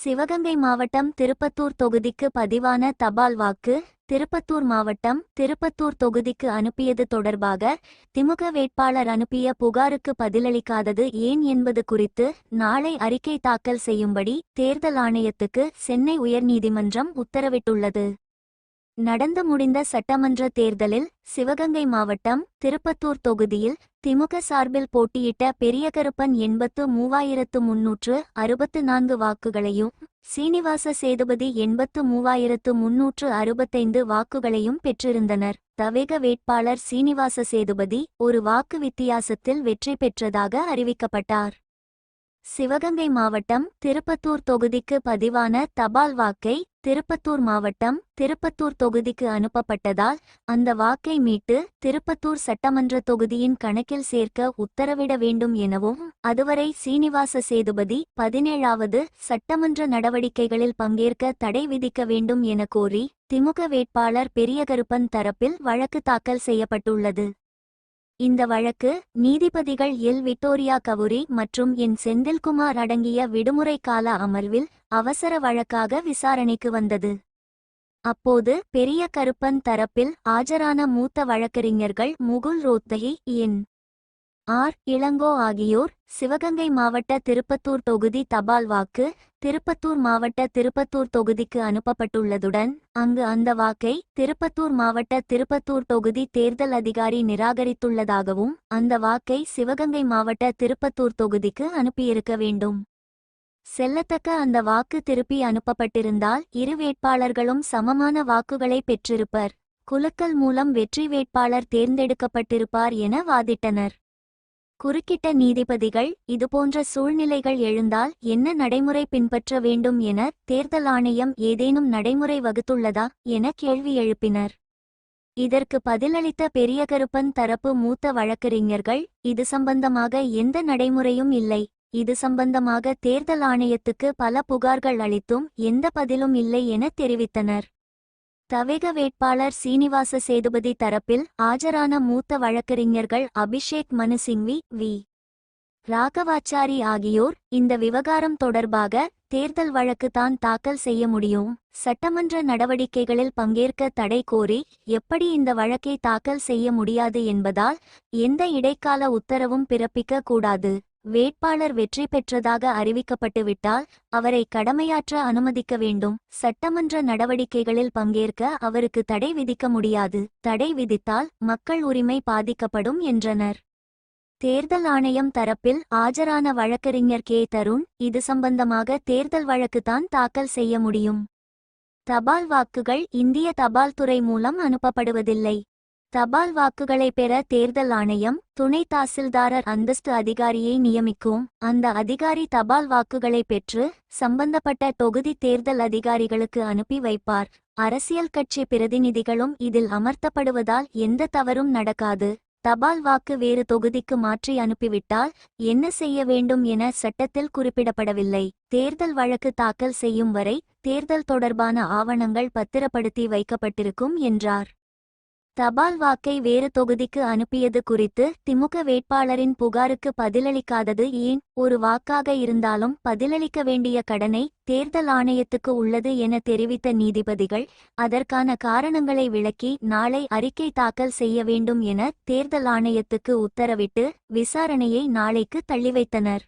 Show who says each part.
Speaker 1: சிவகங்கை மாவட்டம் திருப்பத்தூர் தொகுதிக்கு பதிவான தபால் வாக்கு திருப்பத்தூர் மாவட்டம் திருப்பத்தூர் தொகுதிக்கு அனுப்பியது தொடர்பாக திமுக வேட்பாளர் அனுப்பிய புகாருக்கு பதிலளிக்காதது ஏன் என்பது குறித்து நாளை அறிக்கை தாக்கல் செய்யும்படி தேர்தல் ஆணையத்துக்கு சென்னை உயர்நீதிமன்றம் உத்தரவிட்டுள்ளது. நடந்து முடிந்த சட்டமன்ற தேர்தலில் சிவகங்கை மாவட்டம் திருப்பத்தூர் தொகுதியில் திமுக சார்பில் போட்டியிட்ட பெரியகருப்பன் 83,364 வாக்குகளையும் சீனிவாச சேதுபதி 83,365 வாக்குகளையும் பெற்றிருந்தனர். தவேக வேட்பாளர் சீனிவாச சேதுபதி ஒரு வாக்கு வித்தியாசத்தில் வெற்றி பெற்றதாக அறிவிக்கப்பட்டார். சிவகங்கை மாவட்டம் திருப்பத்தூர் தொகுதிக்கு பதிவான தபால் வாக்கை திருப்பத்தூர் மாவட்டம் திருப்பத்தூர் தொகுதிக்கு அனுப்பப்பட்டதால் அந்த வாக்கை மீட்டு திருப்பத்தூர் சட்டமன்ற தொகுதியின் கணக்கில் சேர்க்க உத்தரவிட வேண்டும் எனவும் அதுவரை சீனிவாச சேதுபதி 17வது சட்டமன்ற நடவடிக்கைகளில் பங்கேற்க தடை விதிக்க வேண்டும் என கோரி திமுக வேட்பாளர் பெரியகருப்பன் தரப்பில் வழக்கு தாக்கல் செய்யப்பட்டுள்ளது. இந்த வழக்கு நீதிபதிகள் எல். விக்டோரியா கவுரி மற்றும் என். செந்தில்குமார் அடங்கிய விடுமுறை கால அமர்வில் அவசர வழக்காக விசாரணைக்கு வந்தது. அப்போது பெரிய கருப்பன் தரப்பில் ஆஜரான மூத்த வழக்கறிஞர்கள் முகுல் ரோத்தகி, என். ஆர். இளங்கோ ஆகியோர் சிவகங்கை மாவட்ட திருப்பத்தூர் தொகுதி தபால் வாக்கு திருப்பத்தூர் மாவட்ட திருப்பத்தூர் தொகுதிக்கு அனுப்பப்பட்டுள்ளதுடன் அங்கு அந்த வாக்கை திருப்பத்தூர் மாவட்ட திருப்பத்தூர் தொகுதி தேர்தல் அதிகாரி நிராகரித்துள்ளதாகவும் அந்த வாக்கை சிவகங்கை மாவட்ட திருப்பத்தூர் தொகுதிக்கு அனுப்பியிருக்க வேண்டும். செல்லத்தக்க அந்த வாக்கு திருப்பி அனுப்பப்பட்டிருந்தால் இரு வேட்பாளர்களும் சமமான வாக்குகளை பெற்றிருப்பர். குலுக்கல் மூலம் வெற்றி வேட்பாளர் தேர்ந்தெடுக்கப்பட்டிருப்பார் என வாதிட்டனர். குறுக்கிட்ட நீதிபதிகள் இதுபோன்ற சூழ்நிலைகள் எழுந்தால் என்ன நடைமுறை பின்பற்ற வேண்டும் என தேர்தல் ஆணையம் ஏதேனும் நடைமுறை வகுத்துள்ளதா என கேள்வி எழுப்பினர். இதற்கு பதிலளித்த பெரியகருப்பன் தரப்பு மூத்த வழக்கறிஞர்கள் இது சம்பந்தமாக எந்த நடைமுறையும் இல்லை, இது சம்பந்தமாக தேர்தல் ஆணையத்துக்கு பல புகார்கள் அளித்தும் எந்த பதிலும் இல்லை என தெரிவித்தனர். தவேக வேட்பாளர் சீனிவாச சேதுபதி தரப்பில் ஆஜரான மூத்த வழக்கறிஞர்கள் அபிஷேக் மனு சிங்வி, வி. ராகவாச்சாரி ஆகியோர் இந்த விவகாரம் தொடர்பாக தேர்தல் வழக்கு தான் தாக்கல் செய்ய முடியும், சட்டமன்ற நடவடிக்கைகளில் பங்கேற்க தடை கோரி எப்படி இந்த வழக்கை தாக்கல் செய்ய முடியாது என்பதால் எந்த இடைக்கால உத்தரவும் பிறப்பிக்க கூடாது, வேட்பாளர் வெற்றி பெற்றதாக அறிவிக்கப்பட்டுவிட்டால் அவரை கடமையாற்ற அனுமதிக்க வேண்டும், சட்டமன்ற நடவடிக்கைகளில் பங்கேற்க அவருக்கு தடை விதிக்க முடியாது, தடை விதித்தால் மக்கள் உரிமை பாதிக்கப்படும் என்றனர். தேர்தல் ஆணையம் தரப்பில் ஆஜரான வழக்கறிஞர் கே. தருண் இது சம்பந்தமாக தேர்தல் வழக்கு தான் தாக்கல் செய்ய முடியும். தபால் வாக்குகள் இந்திய தபால் துறை மூலம் அனுப்பப்படுவதில்லை. தபால் வாக்குகளை பெற தேர்தல் ஆணையம் துணை தாசில்தாரர் அந்தஸ்து அதிகாரியை நியமிக்கும். அந்த அதிகாரி தபால் வாக்குகளை பெற்று சம்பந்தப்பட்ட தொகுதி தேர்தல் அதிகாரிகளுக்கு அனுப்பி வைப்பார். அரசியல் கட்சி பிரதிநிதிகளும் இதில் அமர்த்தப்படுவதால் எந்த தவறும் நடக்காது. தபால் வாக்கு வேறு தொகுதிக்கு மாற்றி அனுப்பிவிட்டால் என்ன செய்ய வேண்டும் என சட்டத்தில் குறிப்பிடப்படவில்லை. தேர்தல் வழக்கு தாக்கல் செய்யும் வரை தேர்தல் தொடர்பான ஆவணங்கள் பத்திரப்படுத்தி வைக்கப்பட்டிருக்கும் என்றார். தபால் வாக்கை வேறு தொகுதிக்கு அனுப்பியது குறித்து திமுக வேட்பாளரின் புகாருக்கு பதிலளிக்காதது ஏன்? ஒரு வாக்காக இருந்தாலும் பதிலளிக்க வேண்டிய கடனை தேர்தல் ஆணையத்துக்கு உள்ளது என தெரிவித்த நீதிபதிகள் அதற்கான காரணங்களை விளக்கி நாளை அறிக்கை தாக்கல் செய்ய வேண்டும் என தேர்தல் ஆணையத்துக்கு உத்தரவிட்டு விசாரணையை நாளைக்கு தள்ளிவைத்தனர்.